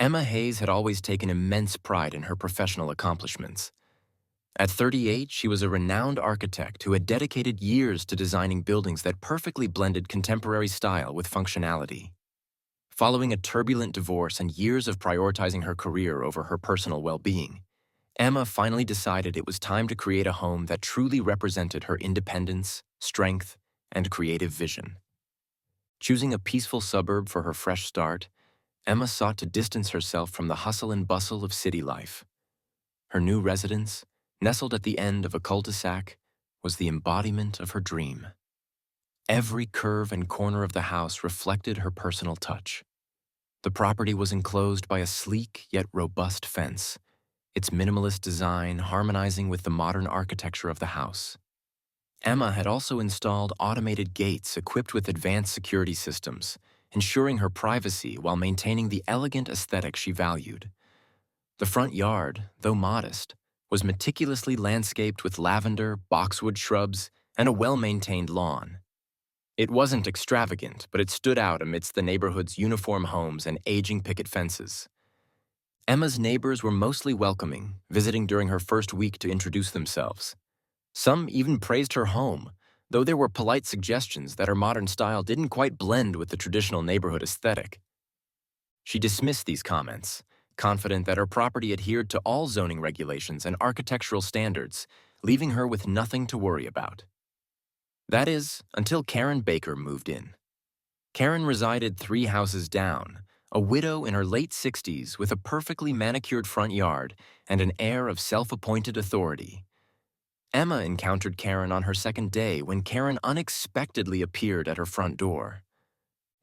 Emma Hayes had always taken immense pride in her professional accomplishments. At 38, she was a renowned architect who had dedicated years to designing buildings that perfectly blended contemporary style with functionality. Following a turbulent divorce and years of prioritizing her career over her personal well-being, Emma finally decided it was time to create a home that truly represented her independence, strength, and creative vision. Choosing a peaceful suburb for her fresh start, Emma sought to distance herself from the hustle and bustle of city life. Her new residence, nestled at the end of a cul-de-sac, was the embodiment of her dream. Every curve and corner of the house reflected her personal touch. The property was enclosed by a sleek yet robust fence, its minimalist design harmonizing with the modern architecture of the house. Emma had also installed automated gates equipped with advanced security systems, ensuring her privacy while maintaining the elegant aesthetic she valued. The front yard, though modest, was meticulously landscaped with lavender, boxwood shrubs, and a well-maintained lawn. It wasn't extravagant, but it stood out amidst the neighborhood's uniform homes and aging picket fences. Emma's neighbors were mostly welcoming, visiting during her first week to introduce themselves. Some even praised her home, though there were polite suggestions that her modern style didn't quite blend with the traditional neighborhood aesthetic. She dismissed these comments, confident that her property adhered to all zoning regulations and architectural standards, leaving her with nothing to worry about. That is, until Karen Baker moved in. Karen resided 3 houses down, a widow in her late 60s with a perfectly manicured front yard and an air of self-appointed authority. Emma encountered Karen on her second day when Karen unexpectedly appeared at her front door.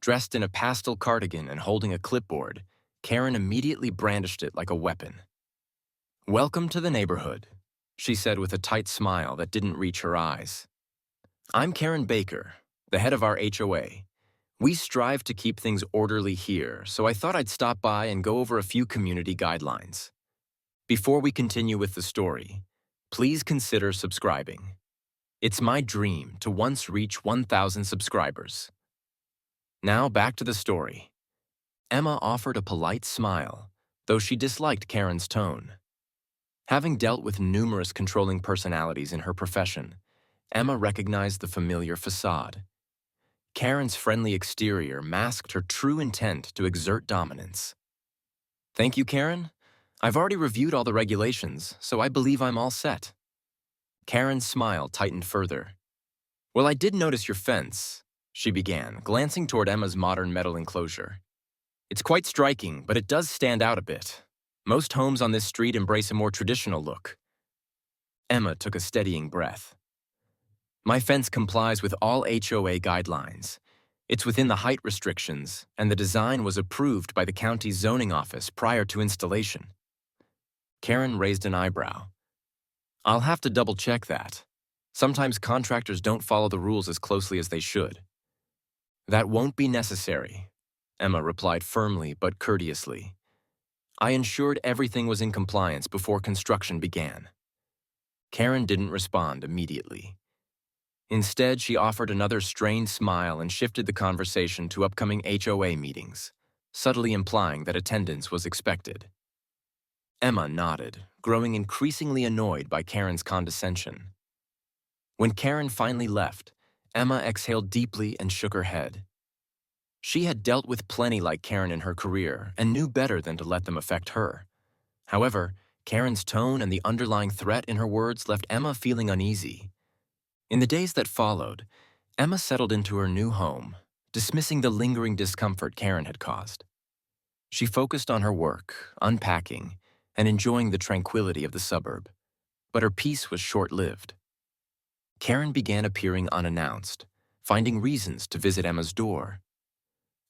Dressed in a pastel cardigan and holding a clipboard, Karen immediately brandished it like a weapon. "Welcome to the neighborhood," she said with a tight smile that didn't reach her eyes. "I'm Karen Baker, the head of our HOA. We strive to keep things orderly here, so I thought I'd stop by and go over a few community guidelines. Before we continue with the story, please consider subscribing. It's my dream to once reach 1,000 subscribers." Now back to the story. Emma offered a polite smile, though she disliked Karen's tone. Having dealt with numerous controlling personalities in her profession, Emma recognized the familiar facade. Karen's friendly exterior masked her true intent to exert dominance. "Thank you, Karen. I've already reviewed all the regulations, so I believe I'm all set." Karen's smile tightened further. "Well, I did notice your fence," she began, glancing toward Emma's modern metal enclosure. "It's quite striking, but it does stand out a bit. Most homes on this street embrace a more traditional look." Emma took a steadying breath. "My fence complies with all HOA guidelines. It's within the height restrictions, and the design was approved by the county's zoning office prior to installation." Karen raised an eyebrow. "I'll have to double-check that. Sometimes contractors don't follow the rules as closely as they should." "That won't be necessary," Emma replied firmly but courteously. "I ensured everything was in compliance before construction began." Karen didn't respond immediately. Instead, she offered another strained smile and shifted the conversation to upcoming HOA meetings, subtly implying that attendance was expected. Emma nodded, growing increasingly annoyed by Karen's condescension. When Karen finally left, Emma exhaled deeply and shook her head. She had dealt with plenty like Karen in her career and knew better than to let them affect her. However, Karen's tone and the underlying threat in her words left Emma feeling uneasy. In the days that followed, Emma settled into her new home, dismissing the lingering discomfort Karen had caused. She focused on her work, unpacking, and enjoying the tranquility of the suburb, but her peace was short-lived. Karen began appearing unannounced, finding reasons to visit Emma's door.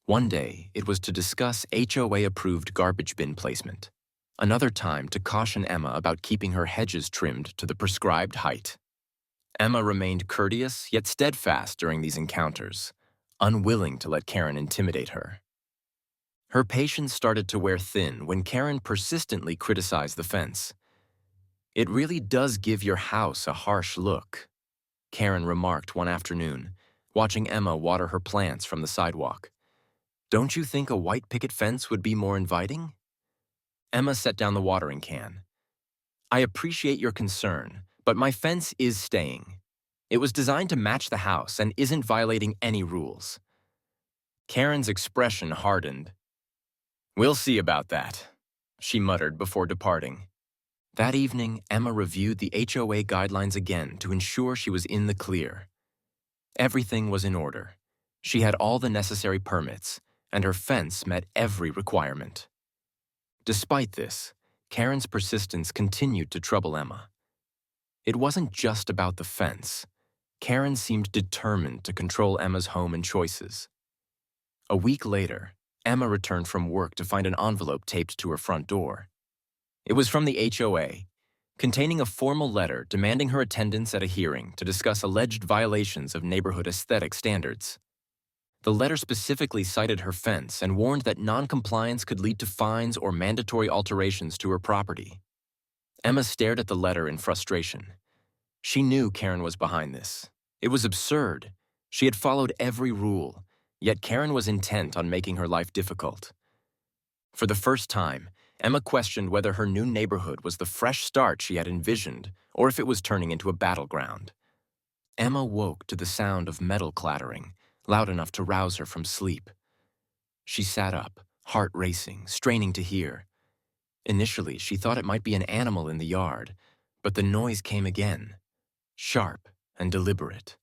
One day, it was to discuss HOA-approved garbage bin placement. Another time to caution Emma about keeping her hedges trimmed to the prescribed height. Emma remained courteous yet steadfast during these encounters, unwilling to let Karen intimidate her. Her patience started to wear thin when Karen persistently criticized the fence. "It really does give your house a harsh look," Karen remarked one afternoon, watching Emma water her plants from the sidewalk. "Don't you think a white picket fence would be more inviting?" Emma set down the watering can. I appreciate your concern, but my fence is staying. It was designed to match the house and isn't violating any rules. Karen's expression hardened. We'll see about that, she muttered before departing. That evening, Emma reviewed the HOA guidelines again to ensure she was in the clear. Everything was in order. She had all the necessary permits, and her fence met every requirement. Despite this, Karen's persistence continued to trouble Emma. It wasn't just about the fence. Karen seemed determined to control Emma's home and choices. A week later, Emma returned from work to find an envelope taped to her front door. It was from the HOA, containing a formal letter demanding her attendance at a hearing to discuss alleged violations of neighborhood aesthetic standards. The letter specifically cited her fence and warned that noncompliance could lead to fines or mandatory alterations to her property. Emma stared at the letter in frustration. She knew Karen was behind this. It was absurd. She had followed every rule, yet Karen was intent on making her life difficult. For the first time, Emma questioned whether her new neighborhood was the fresh start she had envisioned or if it was turning into a battleground. Emma woke to the sound of metal clattering, loud enough to rouse her from sleep. She sat up, heart racing, straining to hear. Initially, she thought it might be an animal in the yard, but the noise came again, sharp and deliberate,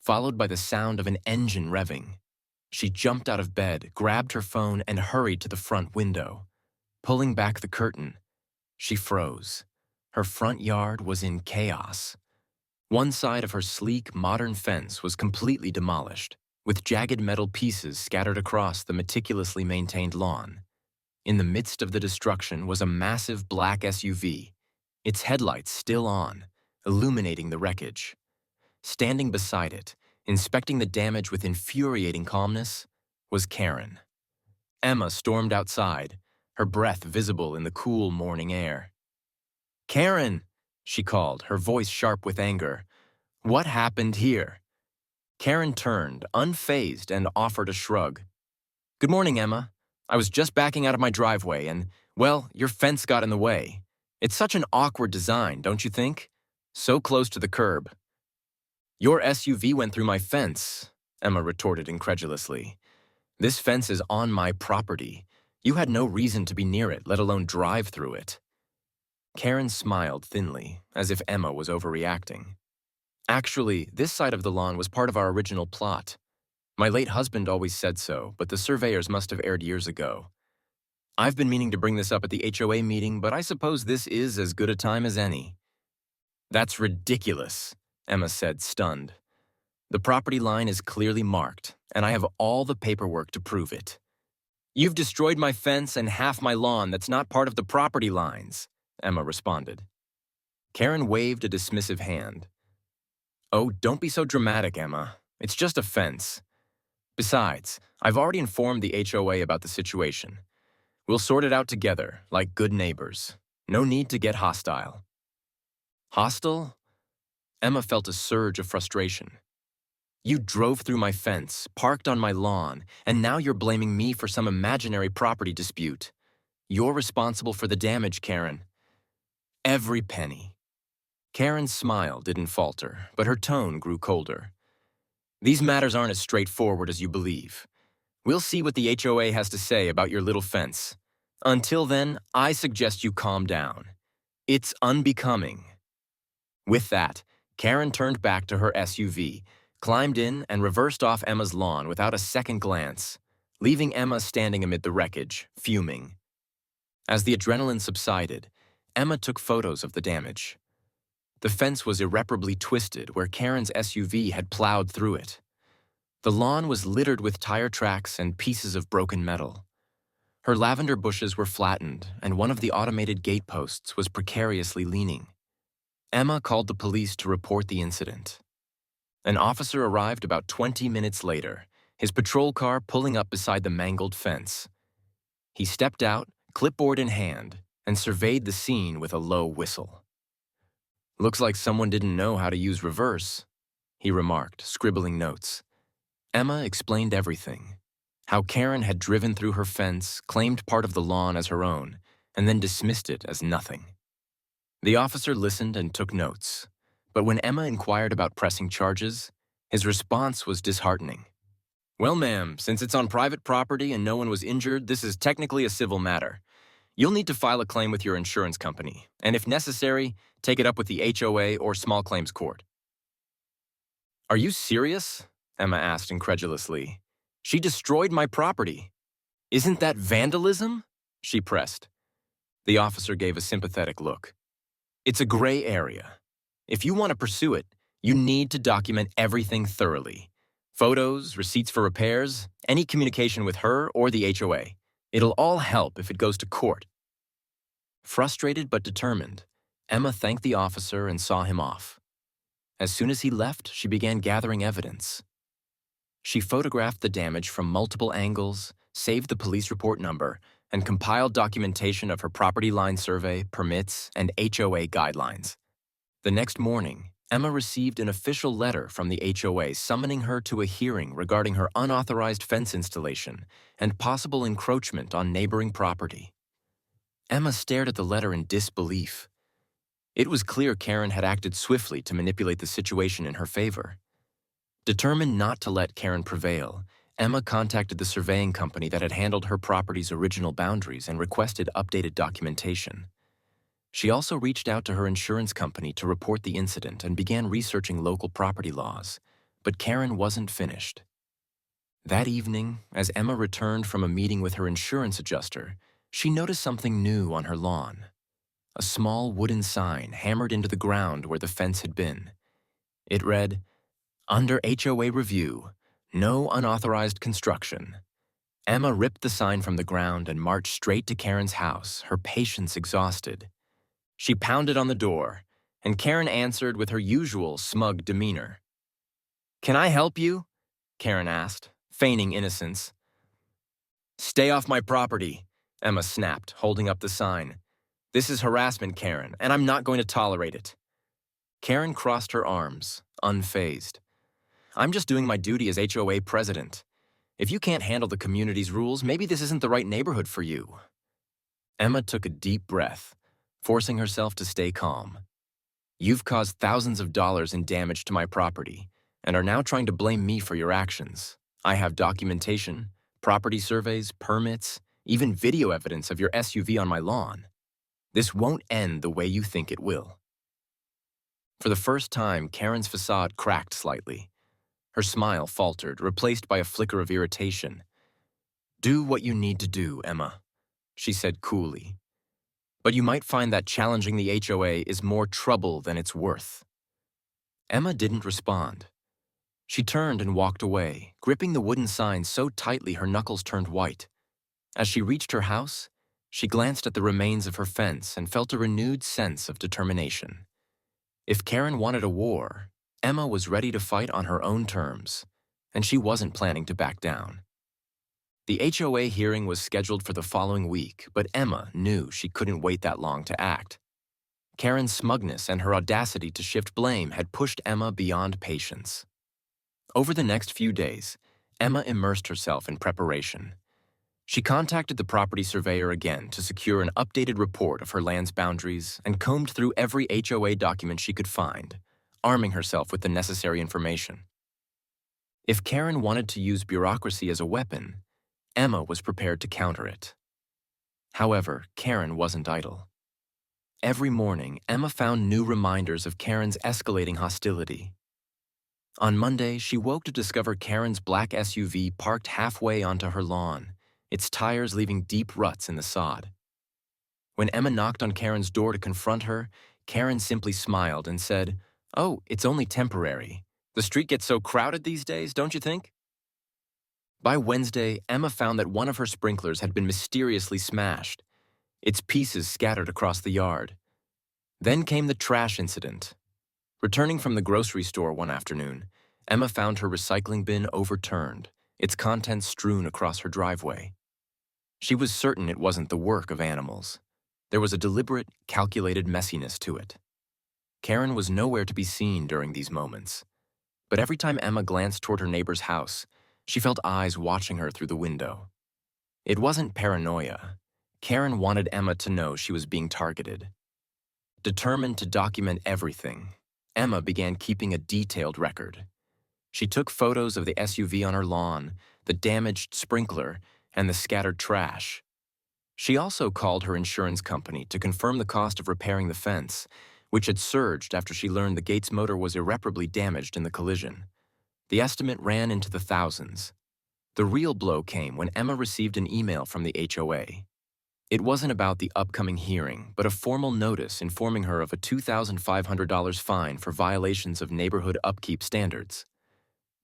followed by the sound of an engine revving. She jumped out of bed, grabbed her phone, and hurried to the front window. Pulling back the curtain, she froze. Her front yard was in chaos. One side of her sleek, modern fence was completely demolished, with jagged metal pieces scattered across the meticulously maintained lawn. In the midst of the destruction was a massive black SUV, its headlights still on, illuminating the wreckage. Standing beside it, inspecting the damage with infuriating calmness, was Karen. Emma stormed outside, her breath visible in the cool morning air. "Karen!" she called, her voice sharp with anger. "What happened here?" Karen turned, unfazed, and offered a shrug. "Good morning, Emma. I was just backing out of my driveway and, well, your fence got in the way. It's such an awkward design, don't you think? So close to the curb." "Your SUV went through my fence," Emma retorted incredulously. "This fence is on my property. You had no reason to be near it, let alone drive through it." Karen smiled thinly, as if Emma was overreacting. "Actually, this side of the lawn was part of our original plot. My late husband always said so, but the surveyors must have erred years ago. I've been meaning to bring this up at the HOA meeting, but I suppose this is as good a time as any." "That's ridiculous," Emma said, stunned. "The property line is clearly marked, and I have all the paperwork to prove it." "You've destroyed my fence and half my lawn that's not part of the property lines," Emma responded. Karen waved a dismissive hand. "Oh, don't be so dramatic, Emma. It's just a fence. Besides, I've already informed the HOA about the situation. We'll sort it out together, like good neighbors. No need to get hostile." "Hostile?" Emma felt a surge of frustration. "You drove through my fence, parked on my lawn, and now you're blaming me for some imaginary property dispute. You're responsible for the damage, Karen. Every penny." Karen's smile didn't falter, but her tone grew colder. "These matters aren't as straightforward as you believe. We'll see what the HOA has to say about your little fence. Until then, I suggest you calm down. It's unbecoming." With that, Karen turned back to her SUV, climbed in, and reversed off Emma's lawn without a second glance, leaving Emma standing amid the wreckage, fuming. As the adrenaline subsided, Emma took photos of the damage. The fence was irreparably twisted where Karen's SUV had plowed through it. The lawn was littered with tire tracks and pieces of broken metal. Her lavender bushes were flattened, and one of the automated gate posts was precariously leaning. Emma called the police to report the incident. An officer arrived about 20 minutes later, his patrol car pulling up beside the mangled fence. He stepped out, clipboard in hand, and surveyed the scene with a low whistle. "Looks like someone didn't know how to use reverse," he remarked, scribbling notes. Emma explained everything. How Karen had driven through her fence, claimed part of the lawn as her own, and then dismissed it as nothing. The officer listened and took notes, but when Emma inquired about pressing charges, his response was disheartening. "Well, ma'am, since it's on private property and no one was injured, this is technically a civil matter. You'll need to file a claim with your insurance company, and if necessary, take it up with the HOA or small claims court." "Are you serious?" Emma asked incredulously. "She destroyed my property. Isn't that vandalism?" she pressed. The officer gave a sympathetic look. "It's a gray area. If you want to pursue it, you need to document everything thoroughly. Photos, receipts for repairs, any communication with her or the HOA. It'll all help if it goes to court." Frustrated but determined, Emma thanked the officer and saw him off. As soon as he left, she began gathering evidence. She photographed the damage from multiple angles, saved the police report number, and compiled documentation of her property line survey, permits, and HOA guidelines. The next morning, Emma received an official letter from the HOA summoning her to a hearing regarding her unauthorized fence installation and possible encroachment on neighboring property. Emma stared at the letter in disbelief. It was clear Karen had acted swiftly to manipulate the situation in her favor. Determined not to let Karen prevail, Emma contacted the surveying company that had handled her property's original boundaries and requested updated documentation. She also reached out to her insurance company to report the incident and began researching local property laws, but Karen wasn't finished. That evening, as Emma returned from a meeting with her insurance adjuster, she noticed something new on her lawn. A small wooden sign hammered into the ground where the fence had been. It read, "Under HOA review, no unauthorized construction." Emma ripped the sign from the ground and marched straight to Karen's house, her patience exhausted. She pounded on the door, and Karen answered with her usual smug demeanor. "Can I help you?" Karen asked, feigning innocence. "Stay off my property," Emma snapped, holding up the sign. "This is harassment, Karen, and I'm not going to tolerate it." Karen crossed her arms, unfazed. "I'm just doing my duty as HOA president. If you can't handle the community's rules, maybe this isn't the right neighborhood for you." Emma took a deep breath, forcing herself to stay calm. "You've caused thousands of dollars in damage to my property and are now trying to blame me for your actions. I have documentation, property surveys, permits, even video evidence of your SUV on my lawn. This won't end the way you think it will." For the first time, Karen's facade cracked slightly. Her smile faltered, replaced by a flicker of irritation. "Do what you need to do, Emma," she said coolly. "But you might find that challenging the HOA is more trouble than it's worth." Emma didn't respond. She turned and walked away, gripping the wooden sign so tightly her knuckles turned white. As she reached her house, she glanced at the remains of her fence and felt a renewed sense of determination. If Karen wanted a war, Emma was ready to fight on her own terms, and she wasn't planning to back down. The HOA hearing was scheduled for the following week, but Emma knew she couldn't wait that long to act. Karen's smugness and her audacity to shift blame had pushed Emma beyond patience. Over the next few days, Emma immersed herself in preparation. She contacted the property surveyor again to secure an updated report of her land's boundaries and combed through every HOA document she could find, arming herself with the necessary information. If Karen wanted to use bureaucracy as a weapon, Emma was prepared to counter it. However, Karen wasn't idle. Every morning, Emma found new reminders of Karen's escalating hostility. On Monday, she woke to discover Karen's black SUV parked halfway onto her lawn, its tires leaving deep ruts in the sod. When Emma knocked on Karen's door to confront her, Karen simply smiled and said, "Oh, it's only temporary. The street gets so crowded these days, don't you think?" By Wednesday, Emma found that one of her sprinklers had been mysteriously smashed, its pieces scattered across the yard. Then came the trash incident. Returning from the grocery store one afternoon, Emma found her recycling bin overturned, its contents strewn across her driveway. She was certain it wasn't the work of animals. There was a deliberate, calculated messiness to it. Karen was nowhere to be seen during these moments. But every time Emma glanced toward her neighbor's house, she felt eyes watching her through the window. It wasn't paranoia. Karen wanted Emma to know she was being targeted. Determined to document everything, Emma began keeping a detailed record. She took photos of the SUV on her lawn, the damaged sprinkler, and the scattered trash. She also called her insurance company to confirm the cost of repairing the fence, which had surged after she learned the gate's motor was irreparably damaged in the collision. The estimate ran into the thousands. The real blow came when Emma received an email from the HOA. It wasn't about the upcoming hearing, but a formal notice informing her of a $2,500 fine for violations of neighborhood upkeep standards.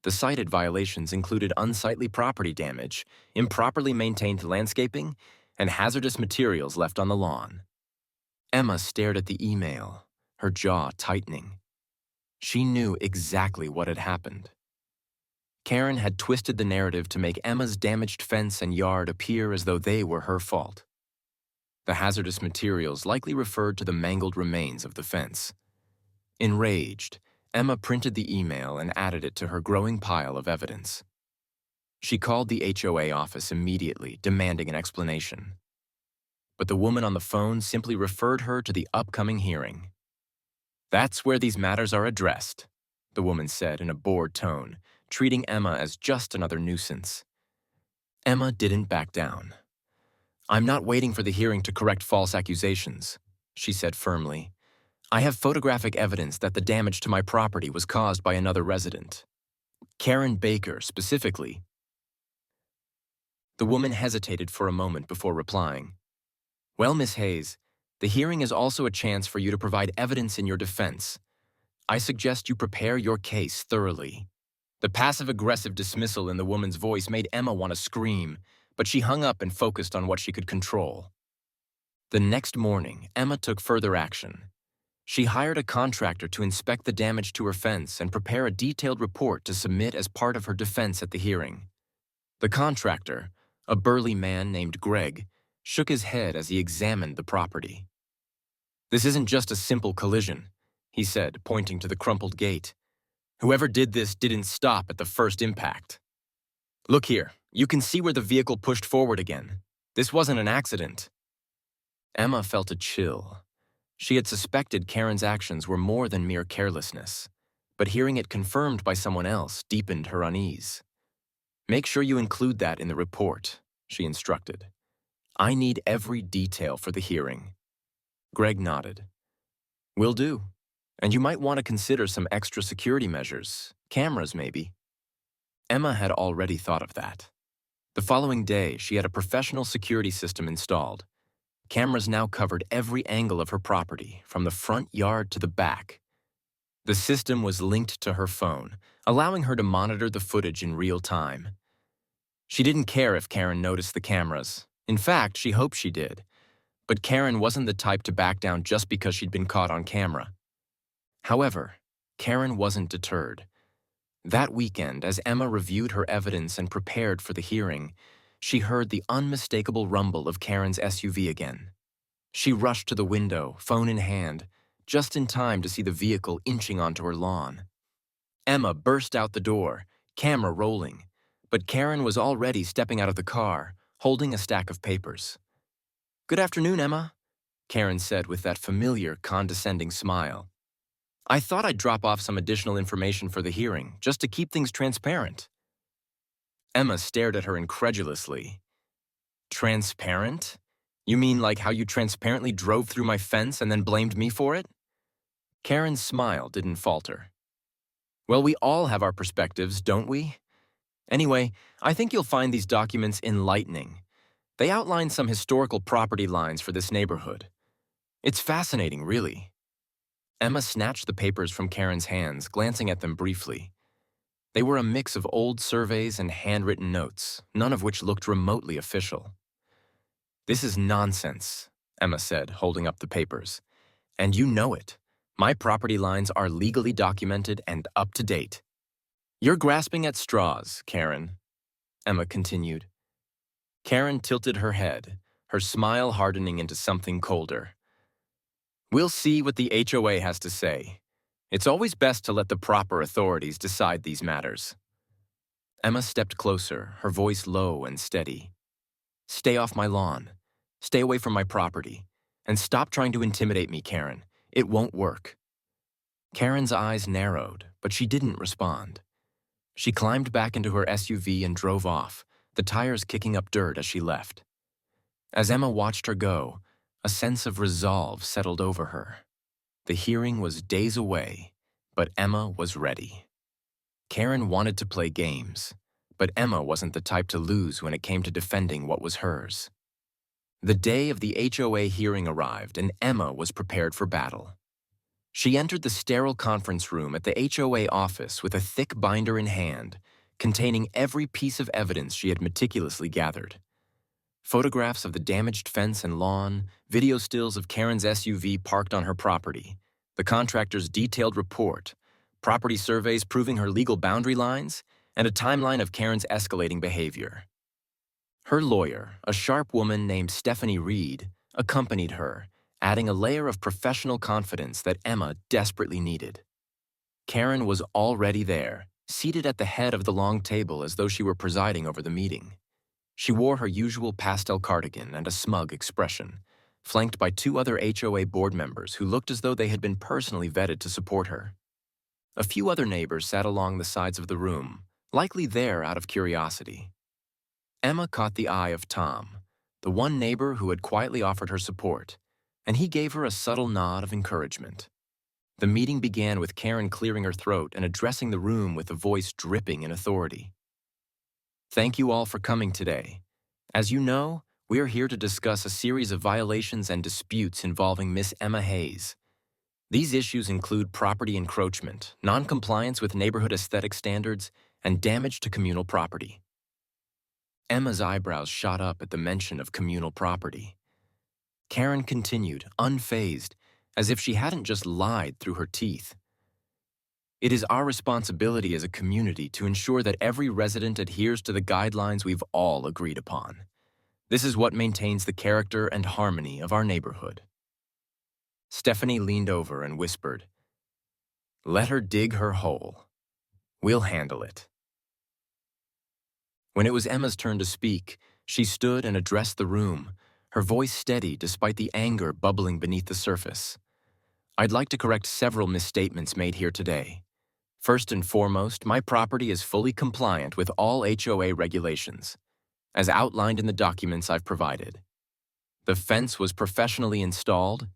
The cited violations included unsightly property damage, improperly maintained landscaping, and hazardous materials left on the lawn. Emma stared at the email, her jaw tightening. She knew exactly what had happened. Karen had twisted the narrative to make Emma's damaged fence and yard appear as though they were her fault. The hazardous materials likely referred to the mangled remains of the fence. Enraged, Emma printed the email and added it to her growing pile of evidence. She called the HOA office immediately, demanding an explanation. But the woman on the phone simply referred her to the upcoming hearing. "That's where these matters are addressed," the woman said in a bored tone, treating Emma as just another nuisance. Emma didn't back down. "I'm not waiting for the hearing to correct false accusations," she said firmly. "I have photographic evidence that the damage to my property was caused by another resident. Karen Baker, specifically." The woman hesitated for a moment before replying. "Well, Miss Hayes, the hearing is also a chance for you to provide evidence in your defense. I suggest you prepare your case thoroughly." The passive-aggressive dismissal in the woman's voice made Emma want to scream, but she hung up and focused on what she could control. The next morning, Emma took further action. She hired a contractor to inspect the damage to her fence and prepare a detailed report to submit as part of her defense at the hearing. The contractor, a burly man named Greg, shook his head as he examined the property. "This isn't just a simple collision," he said, pointing to the crumpled gate. "Whoever did this didn't stop at the first impact. Look here, you can see where the vehicle pushed forward again. This wasn't an accident." Emma felt a chill. She had suspected Karen's actions were more than mere carelessness, but hearing it confirmed by someone else deepened her unease. "Make sure you include that in the report," she instructed. "I need every detail for the hearing." Greg nodded. "Will do. And you might want to consider some extra security measures, cameras maybe." Emma had already thought of that. The following day, she had a professional security system installed. Cameras now covered every angle of her property, from the front yard to the back. The system was linked to her phone, allowing her to monitor the footage in real time. She didn't care if Karen noticed the cameras. In fact, she hoped she did. But Karen wasn't the type to back down just because she'd been caught on camera. However, Karen wasn't deterred. That weekend, as Emma reviewed her evidence and prepared for the hearing, she heard the unmistakable rumble of Karen's SUV again. She rushed to the window, phone in hand, just in time to see the vehicle inching onto her lawn. Emma burst out the door, camera rolling, but Karen was already stepping out of the car, holding a stack of papers. "Good afternoon, Emma," Karen said with that familiar, condescending smile. "I thought I'd drop off some additional information for the hearing, just to keep things transparent." Emma stared at her incredulously. "Transparent? You mean like how you transparently drove through my fence and then blamed me for it?" Karen's smile didn't falter. "Well, we all have our perspectives, don't we? Anyway, I think you'll find these documents enlightening. They outline some historical property lines for this neighborhood. It's fascinating, really." Emma snatched the papers from Karen's hands, glancing at them briefly. They were a mix of old surveys and handwritten notes, none of which looked remotely official. "This is nonsense," Emma said, holding up the papers. "And you know it. My property lines are legally documented and up to date." "You're grasping at straws, Karen," Emma continued. Karen tilted her head, her smile hardening into something colder. "We'll see what the HOA has to say. It's always best to let the proper authorities decide these matters." Emma stepped closer, her voice low and steady. "Stay off my lawn. Stay away from my property. And stop trying to intimidate me, Karen. It won't work. Karen's eyes narrowed, but she didn't respond. She climbed back into her SUV and drove off, the tires kicking up dirt as she left. As Emma watched her go, a sense of resolve settled over her. The hearing was days away, but Emma was ready. Karen wanted to play games, but Emma wasn't the type to lose when it came to defending what was hers. The day of the HOA hearing arrived, and Emma was prepared for battle. She entered the sterile conference room at the HOA office with a thick binder in hand, containing every piece of evidence she had meticulously gathered. Photographs of the damaged fence and lawn, video stills of Karen's SUV parked on her property, the contractor's detailed report, property surveys proving her legal boundary lines, and a timeline of Karen's escalating behavior. Her lawyer, a sharp woman named Stephanie Reed, accompanied her, adding a layer of professional confidence that Emma desperately needed. Karen was already there, seated at the head of the long table as though she were presiding over the meeting. She wore her usual pastel cardigan and a smug expression, flanked by two other HOA board members who looked as though they had been personally vetted to support her. A few other neighbors sat along the sides of the room, likely there out of curiosity. Emma caught the eye of Tom, the one neighbor who had quietly offered her support, and he gave her a subtle nod of encouragement. The meeting began with Karen clearing her throat and addressing the room with a voice dripping in authority. Thank you all for coming today. As you know, we are here to discuss a series of violations and disputes involving Miss Emma Hayes. These issues include property encroachment, non-compliance with neighborhood aesthetic standards, and damage to communal property. Emma's eyebrows shot up at the mention of communal property. Karen continued, unfazed, as if she hadn't just lied through her teeth. It is our responsibility as a community to ensure that every resident adheres to the guidelines we've all agreed upon. This is what maintains the character and harmony of our neighborhood. Stephanie leaned over and whispered, "Let her dig her hole. We'll handle it." When it was Emma's turn to speak, she stood and addressed the room, her voice steady despite the anger bubbling beneath the surface. I'd like to correct several misstatements made here today. First and foremost, my property is fully compliant with all HOA regulations, as outlined in the documents I've provided. The fence was professionally installed,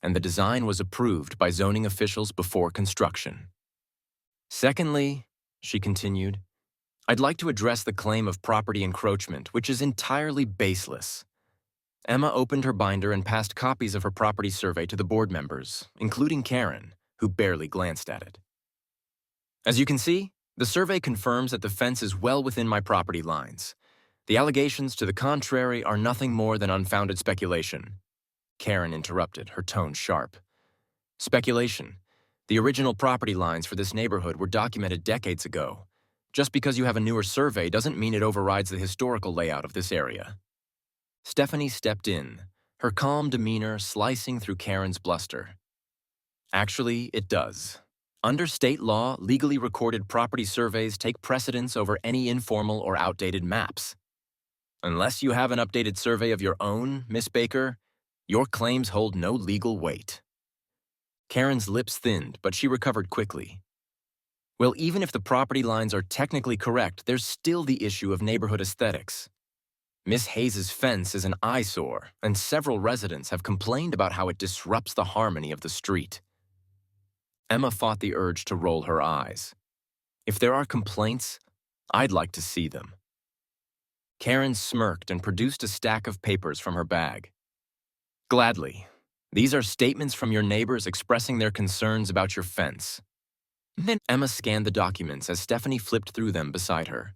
and the design was approved by zoning officials before construction. Secondly, she continued, I'd like to address the claim of property encroachment, which is entirely baseless. Emma opened her binder and passed copies of her property survey to the board members, including Karen, who barely glanced at it. As you can see, the survey confirms that the fence is well within my property lines. The allegations to the contrary are nothing more than unfounded speculation. Karen interrupted, her tone sharp. Speculation. The original property lines for this neighborhood were documented decades ago. Just because you have a newer survey doesn't mean it overrides the historical layout of this area. Stephanie stepped in, her calm demeanor slicing through Karen's bluster. Actually, it does. Under state law, legally recorded property surveys take precedence over any informal or outdated maps. Unless you have an updated survey of your own, Miss Baker, your claims hold no legal weight. Karen's lips thinned, but she recovered quickly. Well, even if the property lines are technically correct, there's still the issue of neighborhood aesthetics. Miss Hayes' fence is an eyesore, and several residents have complained about how it disrupts the harmony of the street. Emma fought the urge to roll her eyes. If there are complaints, I'd like to see them. Karen smirked and produced a stack of papers from her bag. Gladly. These are statements from your neighbors expressing their concerns about your fence. Then Emma scanned the documents as Stephanie flipped through them beside her.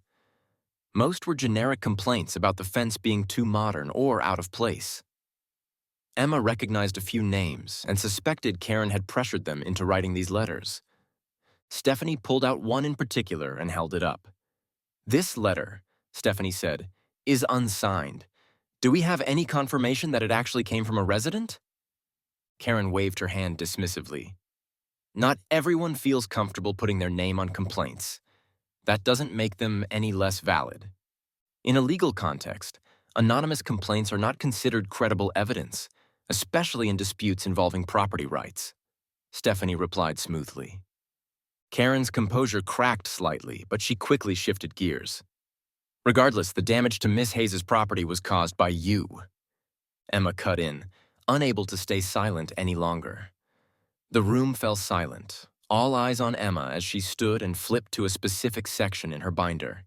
Most were generic complaints about the fence being too modern or out of place. Emma recognized a few names and suspected Karen had pressured them into writing these letters. Stephanie pulled out one in particular and held it up. This letter, Stephanie said, is unsigned. Do we have any confirmation that it actually came from a resident? Karen waved her hand dismissively. Not everyone feels comfortable putting their name on complaints. That doesn't make them any less valid. In a legal context, Anonymous complaints are not considered credible evidence, especially in disputes involving property rights. Stephanie replied smoothly. Karen's composure cracked slightly, but she quickly shifted gears. Regardless, the damage to Miss Hayes' property was caused by you. Emma cut in, unable to stay silent any longer. The room fell silent, all eyes on Emma as she stood and flipped to a specific section in her binder.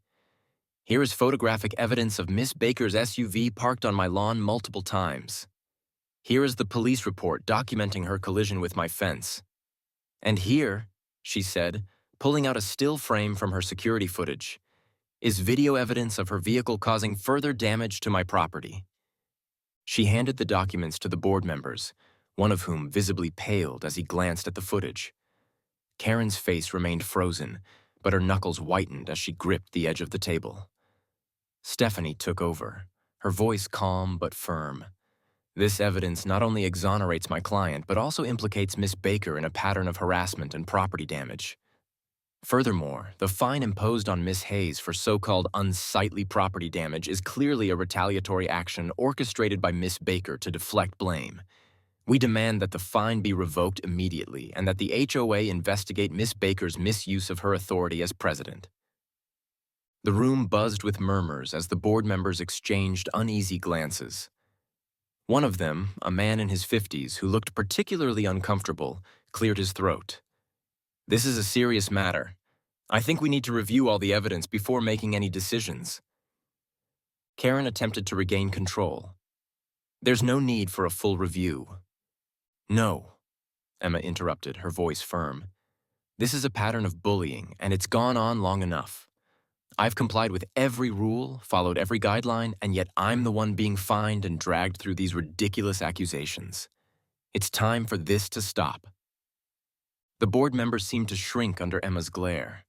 Here is photographic evidence of Miss Baker's SUV parked on my lawn multiple times. Here is the police report documenting her collision with my fence. And here, she said, pulling out a still frame from her security footage, is video evidence of her vehicle causing further damage to my property. She handed the documents to the board members, one of whom visibly paled as he glanced at the footage. Karen's face remained frozen, but her knuckles whitened as she gripped the edge of the table. Stephanie took over, her voice calm but firm. This evidence not only exonerates my client, but also implicates Miss Baker in a pattern of harassment and property damage. Furthermore, the fine imposed on Miss Hayes for so-called unsightly property damage is clearly a retaliatory action orchestrated by Miss Baker to deflect blame. We demand that the fine be revoked immediately and that the HOA investigate Miss Baker's misuse of her authority as president. The room buzzed with murmurs as the board members exchanged uneasy glances. One of them, a man in his 50s who looked particularly uncomfortable, cleared his throat. This is a serious matter. I think we need to review all the evidence before making any decisions. Karen attempted to regain control. There's no need for a full review. No, Emma interrupted, her voice firm. This is a pattern of bullying, and it's gone on long enough. I've complied with every rule, followed every guideline, and yet I'm the one being fined and dragged through these ridiculous accusations. It's time for this to stop. The board members seemed to shrink under Emma's glare.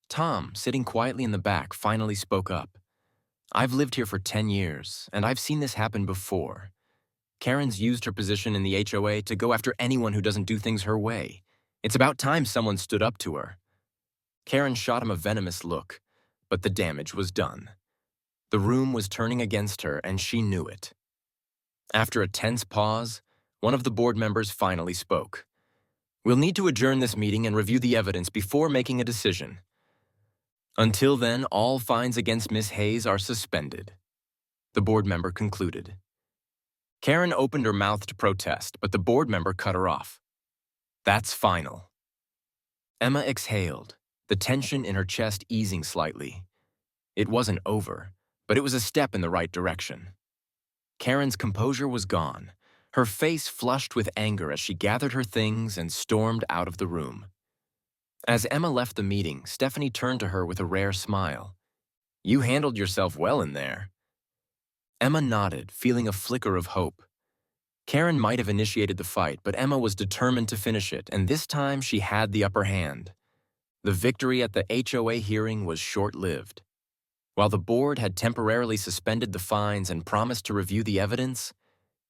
Tom, sitting quietly in the back, finally spoke up. I've lived here for 10 years, and I've seen this happen before. Karen's used her position in the HOA to go after anyone who doesn't do things her way. It's about time someone stood up to her. Karen shot him a venomous look, but the damage was done. The room was turning against her, and she knew it. After a tense pause, one of the board members finally spoke. We'll need to adjourn this meeting and review the evidence before making a decision. Until then, all fines against Miss Hayes are suspended. The board member concluded. Karen opened her mouth to protest, but the board member cut her off. That's final. Emma exhaled, the tension in her chest easing slightly. It wasn't over, but it was a step in the right direction. Karen's composure was gone, her face flushed with anger as she gathered her things and stormed out of the room. As Emma left the meeting, Stephanie turned to her with a rare smile. You handled yourself well in there. Emma nodded, feeling a flicker of hope. Karen might have initiated the fight, but Emma was determined to finish it, and this time she had the upper hand. The victory at the HOA hearing was short-lived. While the board had temporarily suspended the fines and promised to review the evidence,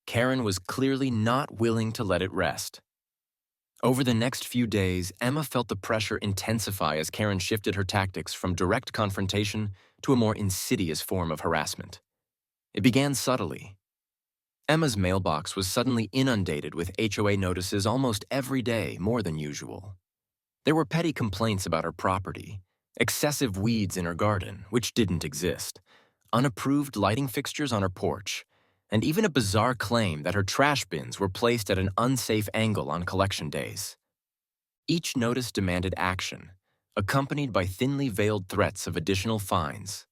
Karen was clearly not willing to let it rest. Over the next few days, Emma felt the pressure intensify as Karen shifted her tactics from direct confrontation to a more insidious form of harassment. It began subtly. Emma's mailbox was suddenly inundated with HOA notices almost every day, more than usual. There were petty complaints about her property, excessive weeds in her garden, which didn't exist, unapproved lighting fixtures on her porch, and even a bizarre claim that her trash bins were placed at an unsafe angle on collection days. Each notice demanded action, accompanied by thinly veiled threats of additional fines.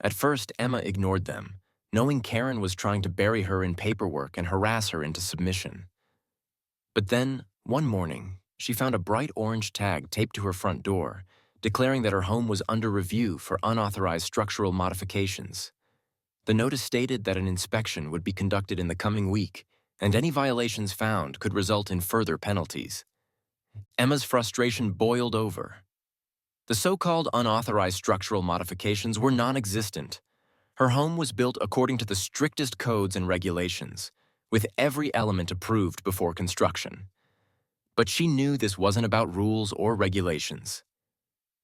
At first, Emma ignored them, knowing Karen was trying to bury her in paperwork and harass her into submission. But then, one morning, she found a bright orange tag taped to her front door, declaring that her home was under review for unauthorized structural modifications. The notice stated that an inspection would be conducted in the coming week, and any violations found could result in further penalties. Emma's frustration boiled over. The so-called unauthorized structural modifications were non-existent. Her home was built according to the strictest codes and regulations, with every element approved before construction. But she knew this wasn't about rules or regulations.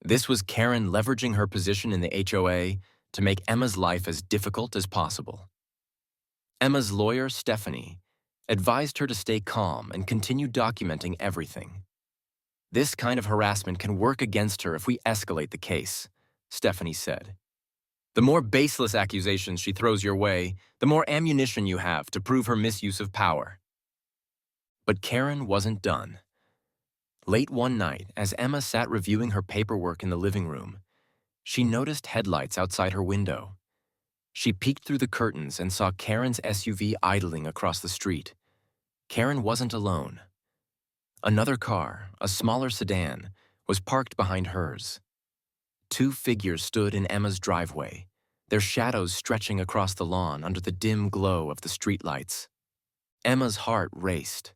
This was Karen leveraging her position in the HOA, to make Emma's life as difficult as possible. Emma's lawyer, Stephanie, advised her to stay calm and continue documenting everything. "This kind of harassment can work against her if we escalate the case," Stephanie said. "The more baseless accusations she throws your way, the more ammunition you have to prove her misuse of power." But Karen wasn't done. Late one night, as Emma sat reviewing her paperwork in the living room, she noticed headlights outside her window. She peeked through the curtains and saw Karen's SUV idling across the street. Karen wasn't alone. Another car, a smaller sedan, was parked behind hers. Two figures stood in Emma's driveway, their shadows stretching across the lawn under the dim glow of the streetlights. Emma's heart raced.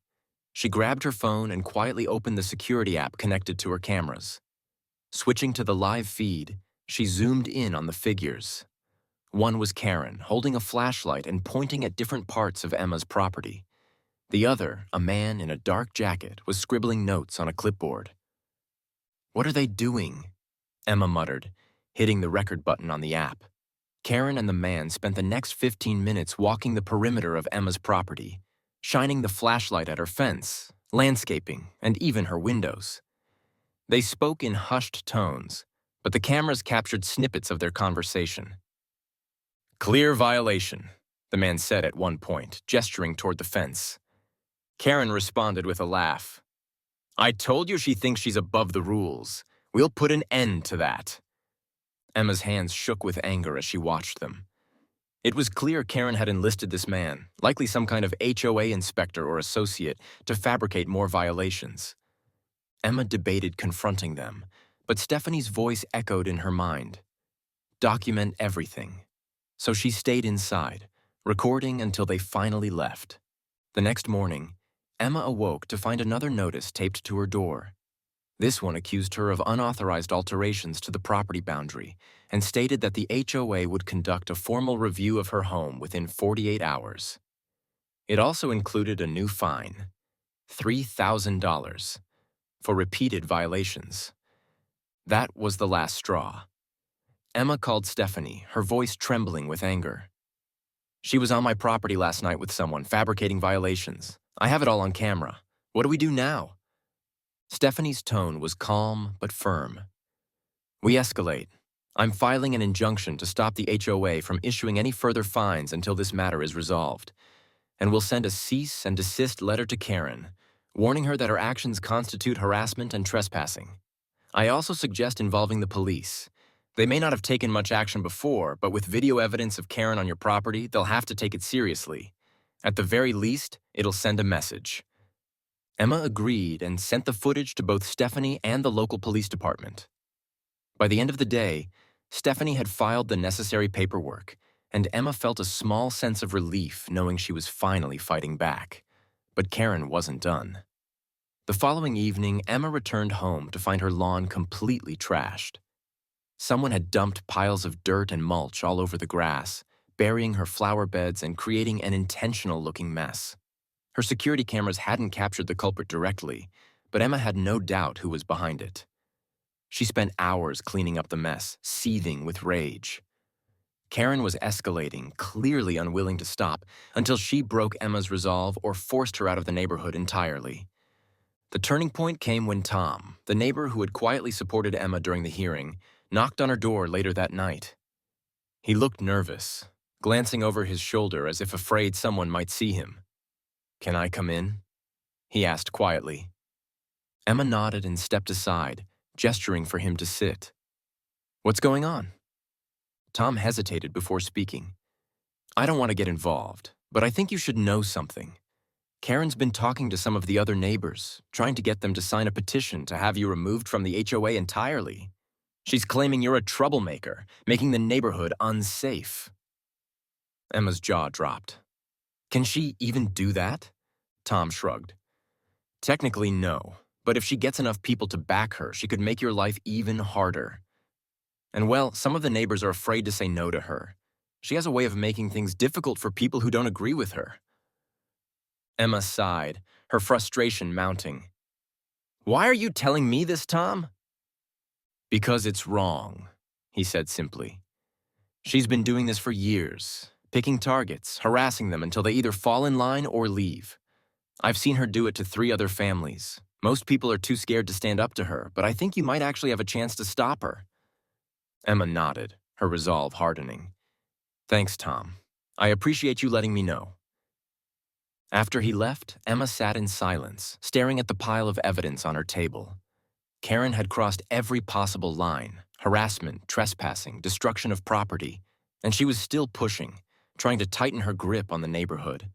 She grabbed her phone and quietly opened the security app connected to her cameras. Switching to the live feed, she zoomed in on the figures. One was Karen, holding a flashlight and pointing at different parts of Emma's property. The other, a man in a dark jacket, was scribbling notes on a clipboard. "What are they doing?" Emma muttered, hitting the record button on the app. Karen and the man spent the next 15 minutes walking the perimeter of Emma's property, shining the flashlight at her fence, landscaping, and even her windows. They spoke in hushed tones, but the cameras captured snippets of their conversation. "Clear violation," the man said at one point, gesturing toward the fence. Karen responded with a laugh. "I told you she thinks she's above the rules. We'll put an end to that." Emma's hands shook with anger as she watched them. It was clear Karen had enlisted this man, likely some kind of HOA inspector or associate, to fabricate more violations. Emma debated confronting them, but Stephanie's voice echoed in her mind. Document everything. So she stayed inside, recording until they finally left. The next morning, Emma awoke to find another notice taped to her door. This one accused her of unauthorized alterations to the property boundary and stated that the HOA would conduct a formal review of her home within 48 hours. It also included a new fine, $3,000, for repeated violations. That was the last straw. Emma called Stephanie, her voice trembling with anger. "She was on my property last night with someone, fabricating violations. I have it all on camera. What do we do now?" Stephanie's tone was calm but firm. "We escalate. I'm filing an injunction to stop the HOA from issuing any further fines until this matter is resolved. And we'll send a cease and desist letter to Karen, warning her that her actions constitute harassment and trespassing. I also suggest involving the police. They may not have taken much action before, but with video evidence of Karen on your property, they'll have to take it seriously. At the very least, it'll send a message." Emma agreed and sent the footage to both Stephanie and the local police department. By the end of the day, Stephanie had filed the necessary paperwork, and Emma felt a small sense of relief knowing she was finally fighting back. But Karen wasn't done. The following evening, Emma returned home to find her lawn completely trashed. Someone had dumped piles of dirt and mulch all over the grass, burying her flower beds and creating an intentional-looking mess. Her security cameras hadn't captured the culprit directly, but Emma had no doubt who was behind it. She spent hours cleaning up the mess, seething with rage. Karen was escalating, clearly unwilling to stop, until she broke Emma's resolve or forced her out of the neighborhood entirely. The turning point came when Tom, the neighbor who had quietly supported Emma during the hearing, knocked on her door later that night. He looked nervous, glancing over his shoulder as if afraid someone might see him. "Can I come in?" he asked quietly. Emma nodded and stepped aside, gesturing for him to sit. "What's going on?" Tom hesitated before speaking. "I don't want to get involved, but I think you should know something. Karen's been talking to some of the other neighbors, trying to get them to sign a petition to have you removed from the HOA entirely. She's claiming you're a troublemaker, making the neighborhood unsafe." Emma's jaw dropped. "Can she even do that?" Tom shrugged. "Technically, no, but if she gets enough people to back her, she could make your life even harder. And well, some of the neighbors are afraid to say no to her. She has a way of making things difficult for people who don't agree with her." Emma sighed, her frustration mounting. "Why are you telling me this, Tom?" "Because it's wrong," he said simply. She's been doing this for years, picking targets, harassing them until they either fall in line or leave. I've seen her do it to 3 other families. Most people are too scared to stand up to her, but I think you might actually have a chance to stop her." Emma nodded, her resolve hardening. "Thanks, Tom. I appreciate you letting me know." After he left, Emma sat in silence, staring at the pile of evidence on her table. Karen had crossed every possible line: harassment, trespassing, destruction of property, and she was still pushing, trying to tighten her grip on the neighborhood.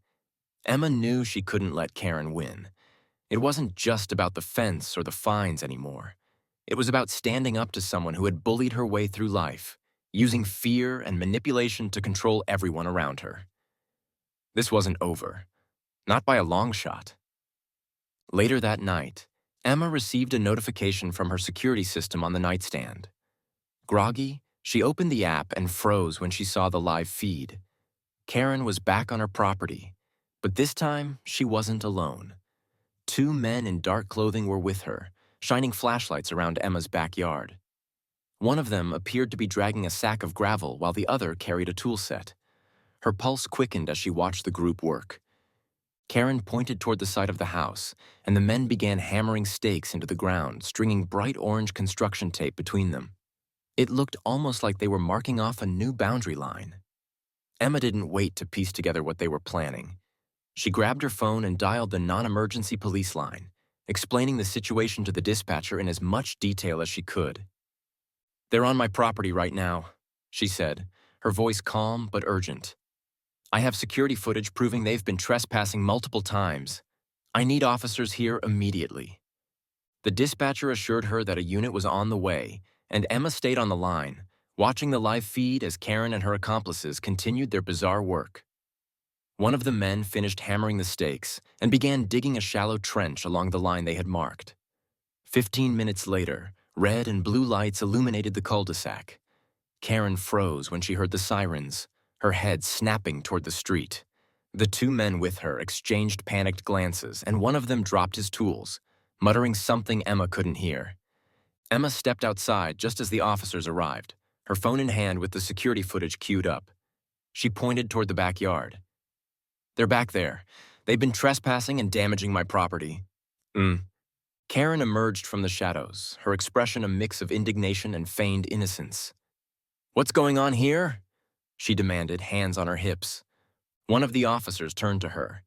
Emma knew she couldn't let Karen win. It wasn't just about the fence or the fines anymore. It was about standing up to someone who had bullied her way through life, using fear and manipulation to control everyone around her. This wasn't over. Not by a long shot. Later that night, Emma received a notification from her security system on the nightstand. Groggy, she opened the app and froze when she saw the live feed. Karen was back on her property, but this time she wasn't alone. 2 men in dark clothing were with her, shining flashlights around Emma's backyard. One of them appeared to be dragging a sack of gravel while the other carried a tool set. Her pulse quickened as she watched the group work. Karen pointed toward the side of the house, and the men began hammering stakes into the ground, stringing bright orange construction tape between them. It looked almost like they were marking off a new boundary line. Emma didn't wait to piece together what they were planning. She grabbed her phone and dialed the non-emergency police line, explaining the situation to the dispatcher in as much detail as she could. "They're on my property right now," she said, her voice calm but urgent. "I have security footage proving they've been trespassing multiple times. I need officers here immediately." The dispatcher assured her that a unit was on the way, and Emma stayed on the line, watching the live feed as Karen and her accomplices continued their bizarre work. One of the men finished hammering the stakes and began digging a shallow trench along the line they had marked. 15 minutes later, red and blue lights illuminated the cul-de-sac. Karen froze when she heard the sirens, her head snapping toward the street. The 2 men with her exchanged panicked glances, and one of them dropped his tools, muttering something Emma couldn't hear. Emma stepped outside just as the officers arrived, her phone in hand with the security footage queued up. She pointed toward the backyard. "They're back there. They've been trespassing and damaging my property." Karen emerged from the shadows, her expression a mix of indignation and feigned innocence. "What's going on here?" she demanded, hands on her hips. One of the officers turned to her.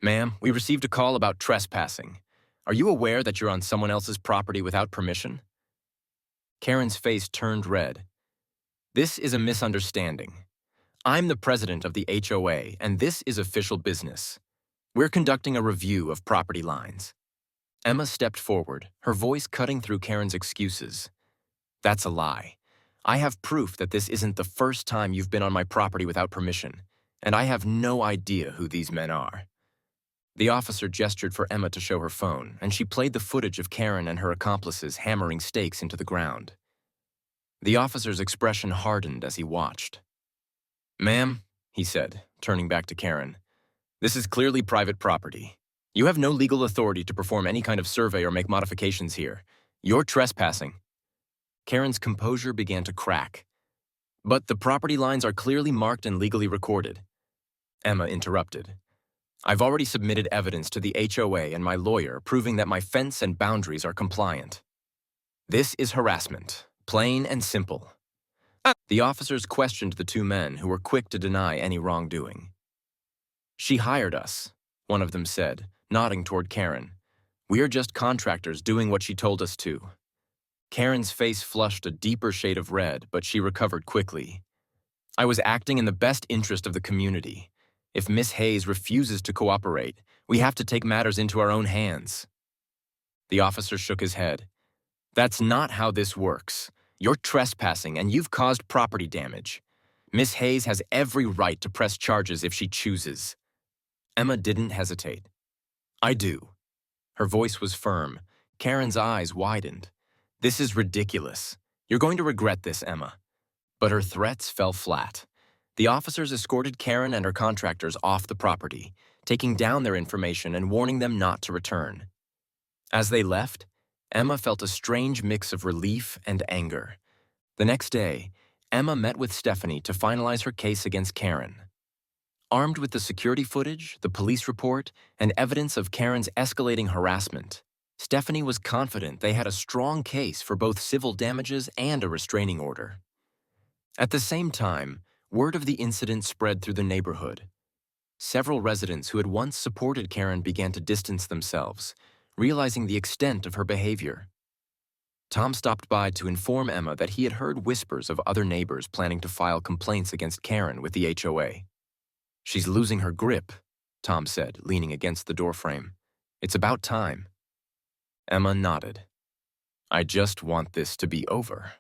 "Ma'am, we received a call about trespassing. Are you aware that you're on someone else's property without permission?" Karen's face turned red. "This is a misunderstanding. I'm the president of the HOA, and this is official business. We're conducting a review of property lines." Emma stepped forward, her voice cutting through Karen's excuses. "That's a lie. I have proof that this isn't the first time you've been on my property without permission, and I have no idea who these men are." The officer gestured for Emma to show her phone, and she played the footage of Karen and her accomplices hammering stakes into the ground. The officer's expression hardened as he watched. "Ma'am," he said, turning back to Karen, "this is clearly private property. You have no legal authority to perform any kind of survey or make modifications here. You're trespassing." Karen's composure began to crack. "But the property lines are clearly marked and legally recorded." Emma interrupted. "I've already submitted evidence to the HOA and my lawyer proving that my fence and boundaries are compliant. This is harassment, plain and simple." The officers questioned the 2 men who were quick to deny any wrongdoing. "She hired us," one of them said, nodding toward Karen. "We're just contractors doing what she told us to." Karen's face flushed a deeper shade of red, but she recovered quickly. "I was acting in the best interest of the community. If Miss Hayes refuses to cooperate, we have to take matters into our own hands." The officer shook his head. "That's not how this works. You're trespassing and you've caused property damage. Miss Hayes has every right to press charges if she chooses." Emma didn't hesitate. "I do." Her voice was firm. Karen's eyes widened. "This is ridiculous. You're going to regret this, Emma." But her threats fell flat. The officers escorted Karen and her contractors off the property, taking down their information and warning them not to return. As they left, Emma felt a strange mix of relief and anger. The next day, Emma met with Stephanie to finalize her case against Karen. Armed with the security footage, the police report, and evidence of Karen's escalating harassment, Stephanie was confident they had a strong case for both civil damages and a restraining order. At the same time, word of the incident spread through the neighborhood. Several residents who had once supported Karen began to distance themselves, realizing the extent of her behavior. Tom stopped by to inform Emma that he had heard whispers of other neighbors planning to file complaints against Karen with the HOA. "She's losing her grip," Tom said, leaning against the doorframe. "It's about time." Emma nodded. "I just want this to be over."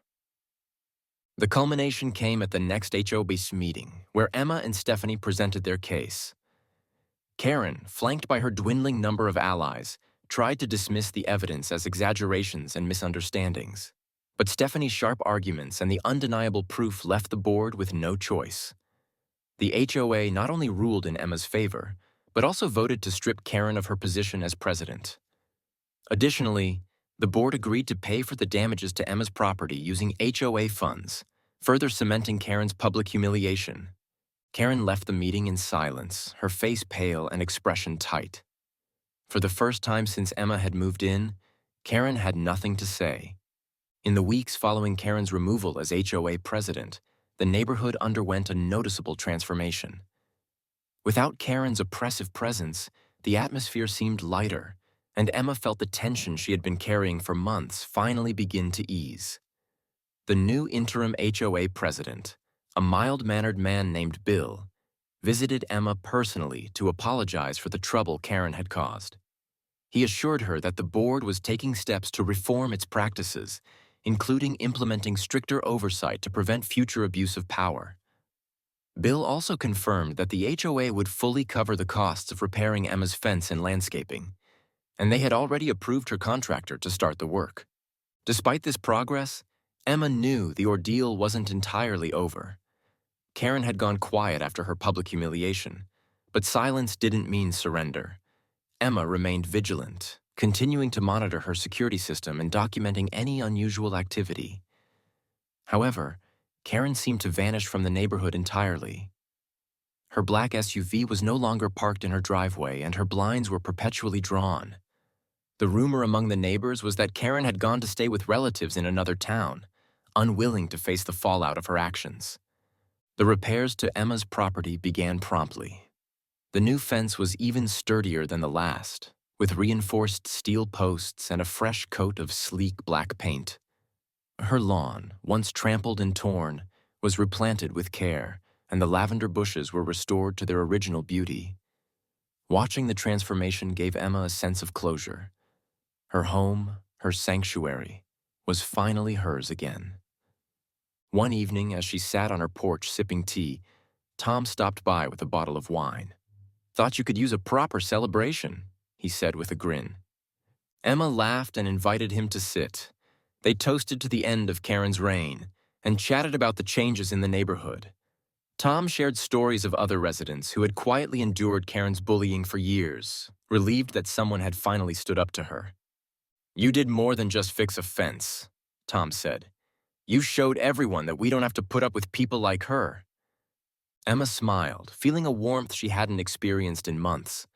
The culmination came at the next HOA meeting, where Emma and Stephanie presented their case. Karen, flanked by her dwindling number of allies, tried to dismiss the evidence as exaggerations and misunderstandings. But Stephanie's sharp arguments and the undeniable proof left the board with no choice. The HOA not only ruled in Emma's favor, but also voted to strip Karen of her position as president. Additionally, the board agreed to pay for the damages to Emma's property using HOA funds, further cementing Karen's public humiliation. Karen left the meeting in silence, her face pale and expression tight. For the first time since Emma had moved in, Karen had nothing to say. In the weeks following Karen's removal as HOA president, the neighborhood underwent a noticeable transformation. Without Karen's oppressive presence, the atmosphere seemed lighter, and Emma felt the tension she had been carrying for months finally begin to ease. The new interim HOA president, a mild-mannered man named Bill, visited Emma personally to apologize for the trouble Karen had caused. He assured her that the board was taking steps to reform its practices, including implementing stricter oversight to prevent future abuse of power. Bill also confirmed that the HOA would fully cover the costs of repairing Emma's fence and landscaping, and they had already approved her contractor to start the work. Despite this progress, Emma knew the ordeal wasn't entirely over. Karen had gone quiet after her public humiliation, but silence didn't mean surrender. Emma remained vigilant, continuing to monitor her security system and documenting any unusual activity. However, Karen seemed to vanish from the neighborhood entirely. Her black SUV was no longer parked in her driveway, and her blinds were perpetually drawn. The rumor among the neighbors was that Karen had gone to stay with relatives in another town, unwilling to face the fallout of her actions. The repairs to Emma's property began promptly. The new fence was even sturdier than the last, with reinforced steel posts and a fresh coat of sleek black paint. Her lawn, once trampled and torn, was replanted with care, and the lavender bushes were restored to their original beauty. Watching the transformation gave Emma a sense of closure. Her home, her sanctuary, was finally hers again. One evening, as she sat on her porch sipping tea, Tom stopped by with a bottle of wine. "Thought you could use a proper celebration," he said with a grin. Emma laughed and invited him to sit. They toasted to the end of Karen's reign and chatted about the changes in the neighborhood. Tom shared stories of other residents who had quietly endured Karen's bullying for years, relieved that someone had finally stood up to her. "You did more than just fix a fence," Tom said. "You showed everyone that we don't have to put up with people like her." Emma smiled, feeling a warmth she hadn't experienced in months.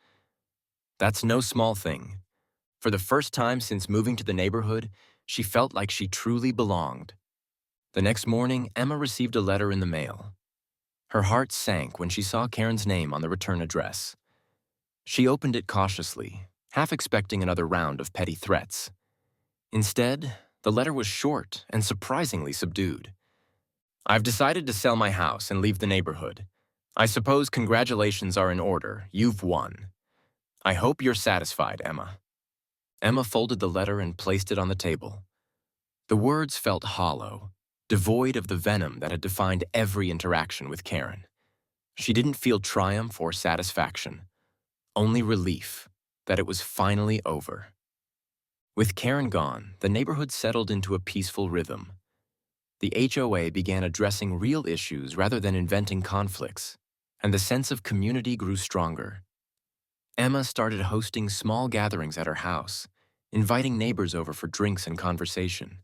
That's no small thing. For the first time since moving to the neighborhood, she felt like she truly belonged. The next morning, Emma received a letter in the mail. Her heart sank when she saw Karen's name on the return address. She opened it cautiously, half expecting another round of petty threats. Instead, the letter was short and surprisingly subdued. "I've decided to sell my house and leave the neighborhood. I suppose congratulations are in order. You've won. I hope you're satisfied, Emma." Emma folded the letter and placed it on the table. The words felt hollow, devoid of the venom that had defined every interaction with Karen. She didn't feel triumph or satisfaction, only relief that it was finally over. With Karen gone, the neighborhood settled into a peaceful rhythm. The HOA began addressing real issues rather than inventing conflicts, and the sense of community grew stronger. Emma started hosting small gatherings at her house, inviting neighbors over for drinks and conversation.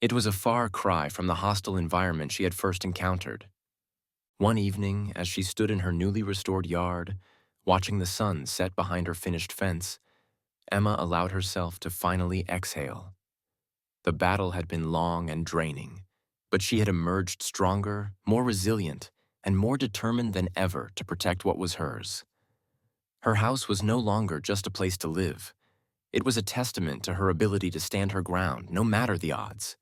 It was a far cry from the hostile environment she had first encountered. One evening, as she stood in her newly restored yard, watching the sun set behind her finished fence, Emma allowed herself to finally exhale. The battle had been long and draining, but she had emerged stronger, more resilient, and more determined than ever to protect what was hers. Her house was no longer just a place to live. It was a testament to her ability to stand her ground, no matter the odds.